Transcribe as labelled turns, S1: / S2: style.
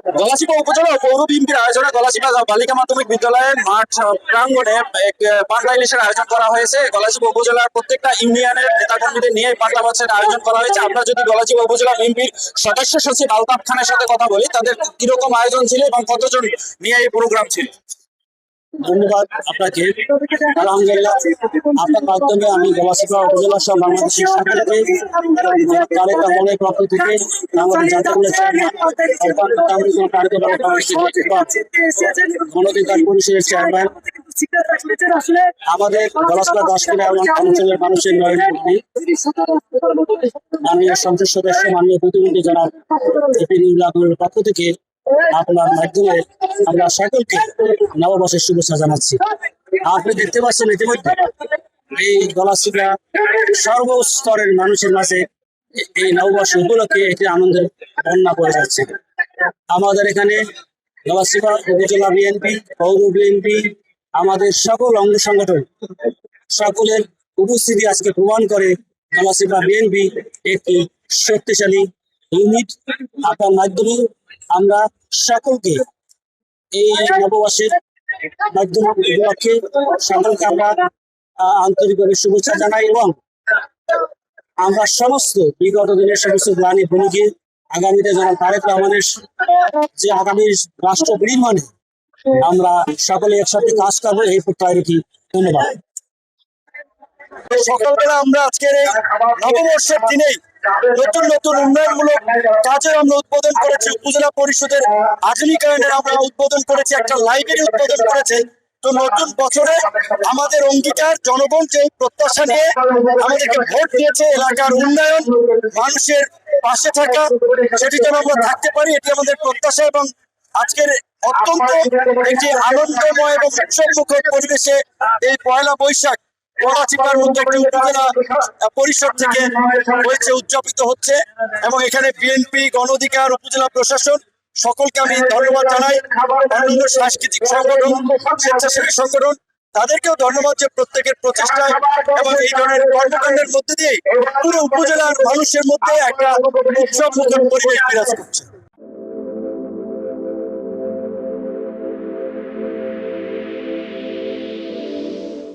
S1: গলাচিপা উপজেলা পৌর বিএনপির আয়োজনে গলাচিপা বালিকা মাধ্যমিক বিদ্যালয়ের মাঠ প্রাঙ্গণে এক পান্তা ইলিশের আয়োজন করা হয়েছে। গলাচিপা উপজেলার প্রত্যেকটা ইউনিয়নের নেতাকর্মীদের নিয়ে পান্তা মাছের আয়োজন করা হয়েছে। আমরা যদি গলাচিপা উপজেলা বিএনপির সদস্য সচিব আলতাফ খানের সাথে কথা বলি, তাদের কিরকম আয়োজন ছিল এবং কতজন নিয়ে এই প্রোগ্রাম ছিল।
S2: ধন্যবাদ আপনাকে। আলহামদুলিল্লাহ, আপনার মাধ্যমে আমি গলাচিপা উপজেলা সহ বাংলাদেশের সকলকে তারেক রহমানের পক্ষ থেকে আমাদের জাতীয় গণঅধিকার পরিষদের চেয়ারম্যান, আমাদের গলাচিপা 10 অঞ্চলের মানুষের নয়নমন্ত্রী, আমি সংসদ সদস্য মাননীয় প্রতিনিধি জনাব এপি নুরুল পক্ষ থেকে আপনার মাধ্যমে আমরা সকলকে নববর্ষের শুভেচ্ছা জানাচ্ছি। আপনি দেখতে পাচ্ছেন ইতিমধ্যে এই গলাচিপা সর্বস্তরের মানুষের মাঝে এই নববর্ষ উপলক্ষে একটি আনন্দের বন্যা বয়ে যাচ্ছে। আমাদের এখানে গলাচিপা উপজেলা বিএনপি, পৌর বিএনপি, আমাদের সকল অঙ্গ সংগঠন সকলের উপস্থিতি আজকে প্রমাণ করে গলাচিপা বিএনপি একটি শক্তিশালী ইউনিট। আপনার মাধ্যমে আমরা সকলকে এই নববর্ষের মাধ্যমে উপলক্ষে সকলকে আমরা আন্তরিকভাবে শুভেচ্ছা জানাই এবং আমরা সমস্ত বিগত দিনের সমস্ত গ্লানি ভূমিকে আগামীতে যারা তারেক রহমানের যে আগামী রাষ্ট্র নির্মাণে আমরা সকলে একসাথে কাজ করবো এই প্রত্যয় রাখি। ধন্যবাদ।
S1: সকালবেলা আমরা আজকের এই নববর্ষের দিনেই নতুন নতুন উন্নয়নমূলক কাজের আমরা উদ্বোধন করেছি। উপজেলা পরিষদের আধুনিকায়নের আমরা উদ্বোধন করেছি, একটা লাইব্রেরি উদ্বোধন করেছে। তো নতুন বছরে আমাদের অঙ্গীকার, জনগণ যে প্রত্যাশা নিয়ে আমাদেরকে ভোট দিয়েছে, এলাকার উন্নয়ন, মানুষের পাশে থাকা, সেটি যেন আমরা থাকতে পারি, এটি আমাদের প্রত্যাশা। এবং আজকের অত্যন্ত একটি আনন্দময় এবং উৎসবমুখর পরিবেশে এই পয়লা বৈশাখ গলাচিপার মধ্যে একটি উপজেলা পরিষদ থেকে হয়েছে, উদযাপিত হচ্ছে। এবং এখানে বিএনপি, গণ অধিকার, উপজেলা প্রশাসন সকলকে আমি ধন্যবাদ জানাই। অন্যান্য সাংস্কৃতিক সংগঠন, স্বেচ্ছাসেবী সংগঠন, তাদেরকেও ধন্যবাদ যে প্রত্যেকের প্রচেষ্টায় এবং এই ধরনের কর্মকাণ্ডের মধ্যে দিয়ে পুরো উপজেলার মানুষের মধ্যে একটা উৎসবমুখর পরিবেশ বিরাজ করছে।